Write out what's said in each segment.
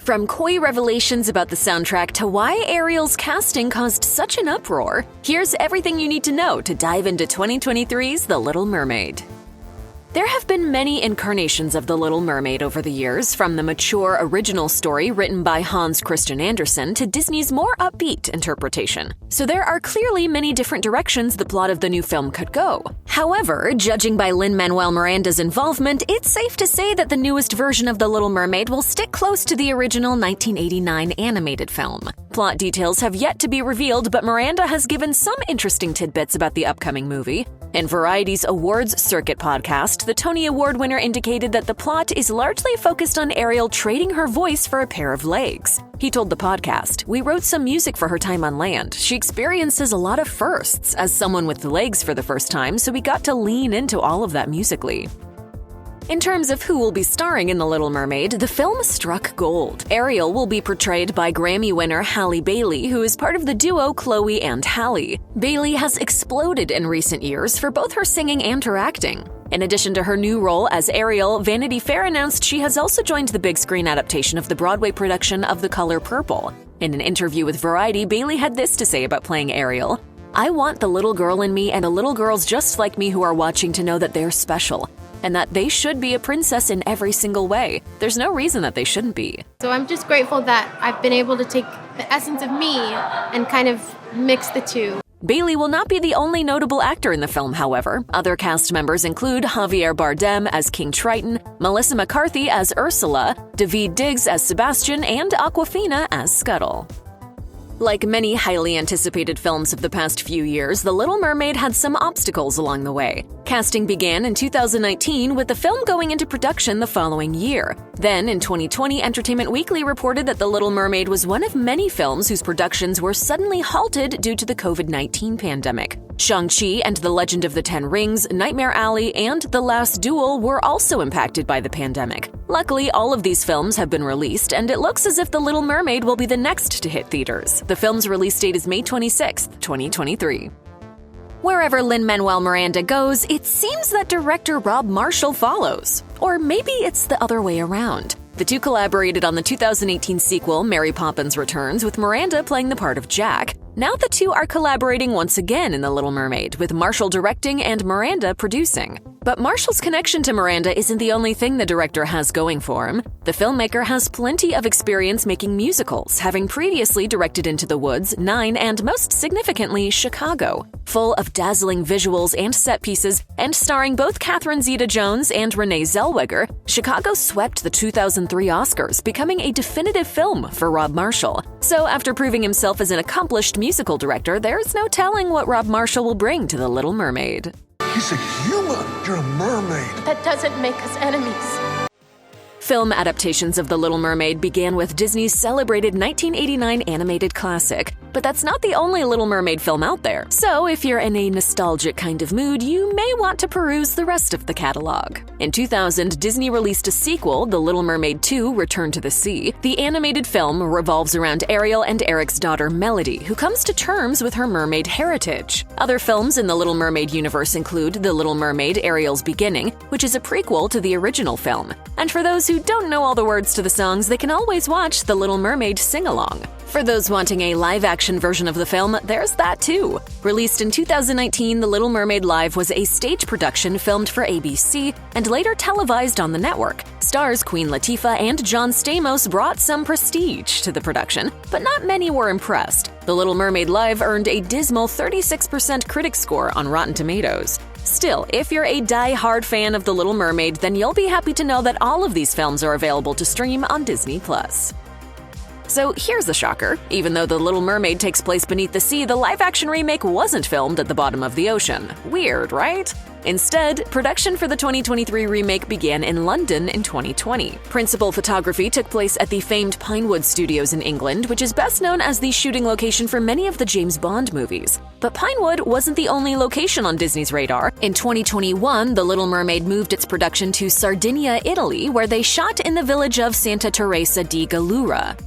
From coy revelations about the soundtrack to why Ariel's casting caused such an uproar, here's everything you need to know to dive into 2023's The Little Mermaid. There have been many incarnations of The Little Mermaid over the years, from the mature original story written by Hans Christian Andersen to Disney's more upbeat interpretation. So there are clearly many different directions the plot of the new film could go. However, judging by Lin-Manuel Miranda's involvement, it's safe to say that the newest version of The Little Mermaid will stick close to the original 1989 animated film. Plot details have yet to be revealed, but Miranda has given some interesting tidbits about the upcoming movie. In Variety's Awards Circuit podcast, the Tony Award winner indicated that the plot is largely focused on Ariel trading her voice for a pair of legs. He told the podcast, "We wrote some music for her time on land. She experiences a lot of firsts as someone with legs for the first time, so we got to lean into all of that musically." In terms of who will be starring in The Little Mermaid, the film struck gold. Ariel will be portrayed by Grammy winner Halle Bailey, who is part of the duo Chloe and Halle. Bailey has exploded in recent years for both her singing and her acting. In addition to her new role as Ariel, Vanity Fair announced she has also joined the big screen adaptation of the Broadway production of The Color Purple. In an interview with Variety, Bailey had this to say about playing Ariel: "I want the little girl in me and the little girls just like me who are watching to know that they're special, and that they should be a princess in every single way. There's no reason that they shouldn't be." So I'm just grateful that I've been able to take the essence of me and kind of mix the two. Bailey will not be the only notable actor in the film, however. Other cast members include Javier Bardem as King Triton, Melissa McCarthy as Ursula, Daveed Diggs as Sebastian, and Awkwafina as Scuttle. Like many highly anticipated films of the past few years, The Little Mermaid had some obstacles along the way. Casting began in 2019, with the film going into production the following year. Then, in 2020, Entertainment Weekly reported that The Little Mermaid was one of many films whose productions were suddenly halted due to the COVID-19 pandemic. Shang-Chi and The Legend of the Ten Rings, Nightmare Alley, and The Last Duel were also impacted by the pandemic. Luckily, all of these films have been released, and it looks as if The Little Mermaid will be the next to hit theaters. The film's release date is May 26, 2023. Wherever Lin-Manuel Miranda goes, it seems that director Rob Marshall follows. Or maybe it's the other way around. The two collaborated on the 2018 sequel, Mary Poppins Returns, with Miranda playing the part of Jack. Now the two are collaborating once again in The Little Mermaid, with Marshall directing and Miranda producing. But Marshall's connection to Miranda isn't the only thing the director has going for him. The filmmaker has plenty of experience making musicals, having previously directed Into the Woods, Nine, and most significantly, Chicago. Full of dazzling visuals and set pieces, and starring both Catherine Zeta-Jones and Renee Zellweger, Chicago swept the 2003 Oscars, becoming a definitive film for Rob Marshall. So after proving himself as an accomplished musical director, there's no telling what Rob Marshall will bring to The Little Mermaid. He's a human. You're a mermaid. That doesn't make us enemies. Film adaptations of The Little Mermaid began with Disney's celebrated 1989 animated classic. But that's not the only Little Mermaid film out there. So if you're in a nostalgic kind of mood, you may want to peruse the rest of the catalog. In 2000, Disney released a sequel, The Little Mermaid 2: Return to the Sea. The animated film revolves around Ariel and Eric's daughter Melody, who comes to terms with her mermaid heritage. Other films in the Little Mermaid universe include The Little Mermaid: Ariel's Beginning, which is a prequel to the original film. And for those who don't know all the words to the songs, they can always watch The Little Mermaid Sing-Along. For those wanting a live-action version of the film, there's that too. Released in 2019, The Little Mermaid Live was a stage production filmed for ABC and later televised on the network. Stars Queen Latifah and John Stamos brought some prestige to the production, but not many were impressed. The Little Mermaid Live earned a dismal 36% critic score on Rotten Tomatoes. Still, if you're a die-hard fan of The Little Mermaid, then you'll be happy to know that all of these films are available to stream on Disney+. So here's the shocker. Even though The Little Mermaid takes place beneath the sea, the live-action remake wasn't filmed at the bottom of the ocean. Weird, right? Instead, production for the 2023 remake began in London in 2020. Principal photography took place at the famed Pinewood Studios in England, which is best known as the shooting location for many of the James Bond movies. But Pinewood wasn't the only location on Disney's radar. In 2021, The Little Mermaid moved its production to Sardinia, Italy, where they shot in the village of Santa Teresa di Gallura.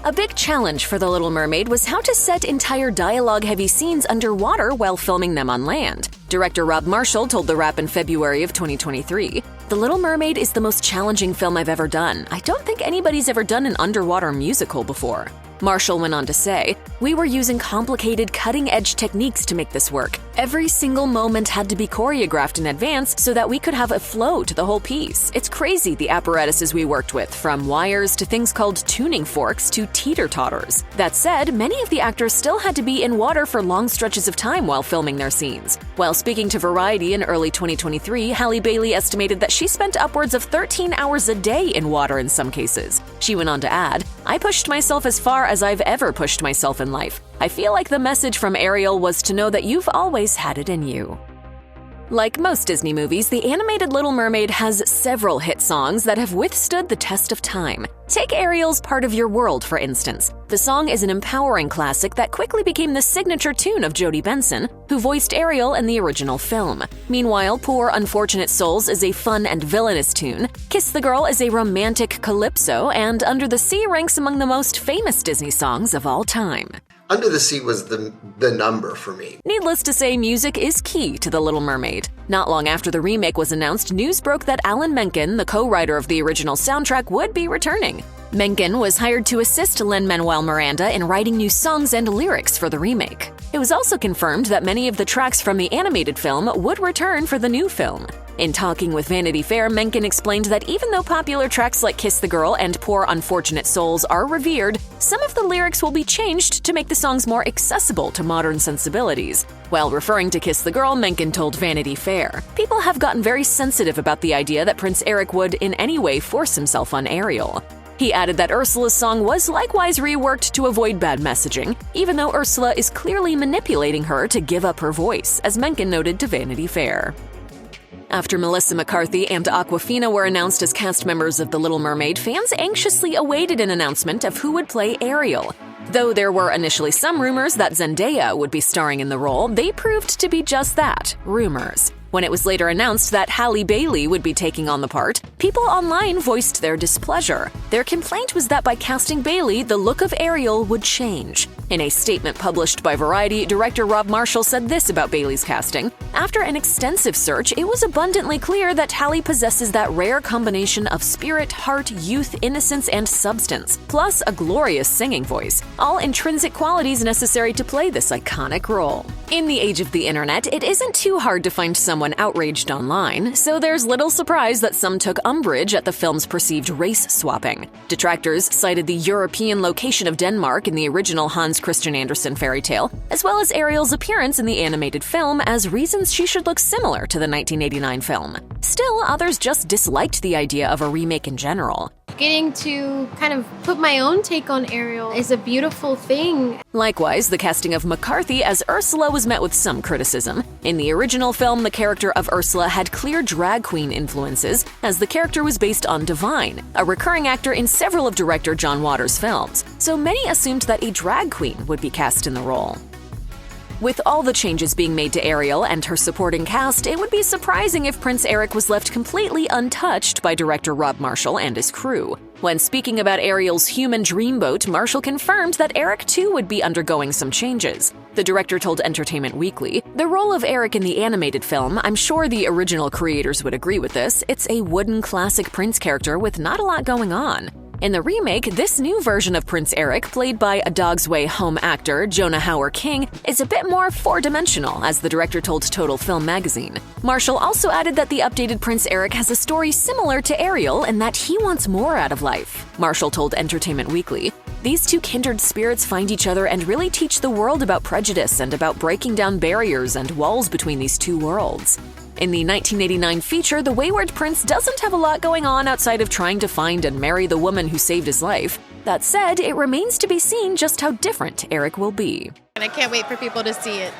A big challenge for The Little Mermaid was how to set entire dialogue-heavy scenes underwater while filming them on land. Director Rob Marshall told The Wrap in February of 2023, The Little Mermaid is the most challenging film I've ever done. I don't think anybody's ever done an underwater musical before. Marshall went on to say, "We were using complicated, cutting-edge techniques to make this work. Every single moment had to be choreographed in advance so that we could have a flow to the whole piece. It's crazy the apparatuses we worked with, from wires to things called tuning forks to teeter-totters." That said, many of the actors still had to be in water for long stretches of time while filming their scenes. While speaking to Variety in early 2023, Halle Bailey estimated that she spent upwards of 13 hours a day in water in some cases. She went on to add, "I pushed myself as far as I've ever pushed myself in life. I feel like the message from Ariel was to know that you've always had it in you." Like most Disney movies, the animated Little Mermaid has several hit songs that have withstood the test of time. Take Ariel's Part of Your World, for instance. The song is an empowering classic that quickly became the signature tune of Jodie Benson, who voiced Ariel in the original film. Meanwhile, Poor Unfortunate Souls is a fun and villainous tune, Kiss the Girl is a romantic calypso, and Under the Sea ranks among the most famous Disney songs of all time. Under the Sea was the number for me. Needless to say, music is key to The Little Mermaid. Not long after the remake was announced, news broke that Alan Menken, the co-writer of the original soundtrack, would be returning. Menken was hired to assist Lin-Manuel Miranda in writing new songs and lyrics for the remake. It was also confirmed that many of the tracks from the animated film would return for the new film. In talking with Vanity Fair, Menken explained that even though popular tracks like Kiss the Girl and Poor Unfortunate Souls are revered, some of the lyrics will be changed to make the songs more accessible to modern sensibilities. While referring to Kiss the Girl, Menken told Vanity Fair, "People have gotten very sensitive about the idea that Prince Eric would in any way force himself on Ariel." He added that Ursula's song was likewise reworked to avoid bad messaging, even though Ursula is clearly manipulating her to give up her voice, as Menken noted to Vanity Fair. After Melissa McCarthy and Awkwafina were announced as cast members of The Little Mermaid, fans anxiously awaited an announcement of who would play Ariel. Though there were initially some rumors that Zendaya would be starring in the role, they proved to be just that, rumors. When it was later announced that Halle Bailey would be taking on the part, people online voiced their displeasure. Their complaint was that by casting Bailey, the look of Ariel would change. In a statement published by Variety, director Rob Marshall said this about Bailey's casting: "After an extensive search, it was abundantly clear that Halle possesses that rare combination of spirit, heart, youth, innocence, and substance, plus a glorious singing voice, all intrinsic qualities necessary to play this iconic role." In the age of the internet, it isn't too hard to find someone outraged online, so there's little surprise that some took umbrage at the film's perceived race swapping. Detractors cited the European location of Denmark in the original Hans Christian Andersen fairy tale, as well as Ariel's appearance in the animated film, as reasons she should look similar to the 1989 film. Still, others just disliked the idea of a remake in general. Getting to kind of put my own take on Ariel is a beautiful thing. Likewise, the casting of McCarthy as Ursula was met with some criticism. In the original film, the character of Ursula had clear drag queen influences, as the character was based on Divine, a recurring actor in several of director John Waters' films, so many assumed that a drag queen would be cast in the role. With all the changes being made to Ariel and her supporting cast, it would be surprising if Prince Eric was left completely untouched by director Rob Marshall and his crew. When speaking about Ariel's human dreamboat, Marshall confirmed that Eric too would be undergoing some changes. The director told Entertainment Weekly, "The role of Eric in the animated film, I'm sure the original creators would agree with this, it's a wooden classic prince character with not a lot going on. In the remake, this new version of Prince Eric, played by A Dog's Way home actor Jonah Hauer-King, is a bit more four-dimensional, as the director told Total Film magazine. Marshall also added that the updated Prince Eric has a story similar to Ariel in that he wants more out of life. Marshall told Entertainment Weekly, "These two kindred spirits find each other and really teach the world about prejudice and about breaking down barriers and walls between these two worlds." In the 1989 feature, the wayward prince doesn't have a lot going on outside of trying to find and marry the woman who saved his life. That said, it remains to be seen just how different Eric will be. And I can't wait for people to see it.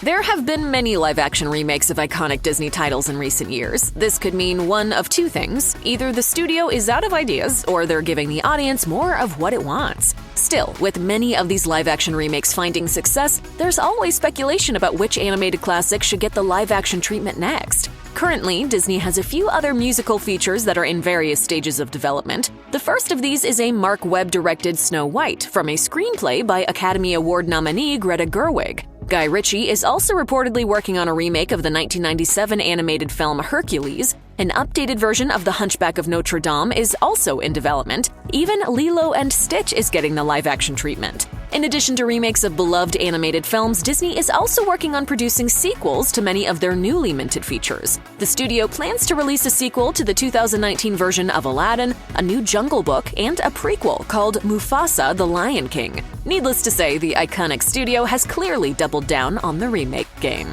There have been many live-action remakes of iconic Disney titles in recent years. This could mean one of two things. Either the studio is out of ideas, or they're giving the audience more of what it wants. Still, with many of these live-action remakes finding success, there's always speculation about which animated classic should get the live-action treatment next. Currently, Disney has a few other musical features that are in various stages of development. The first of these is a Mark Webb-directed Snow White, from a screenplay by Academy Award nominee Greta Gerwig. Guy Ritchie is also reportedly working on a remake of the 1997 animated film Hercules, An updated version of The Hunchback of Notre Dame is also in development. Even Lilo and Stitch is getting the live-action treatment. In addition to remakes of beloved animated films, Disney is also working on producing sequels to many of their newly minted features. The studio plans to release a sequel to the 2019 version of Aladdin, a new Jungle Book, and a prequel called Mufasa: The Lion King. Needless to say, the iconic studio has clearly doubled down on the remake game.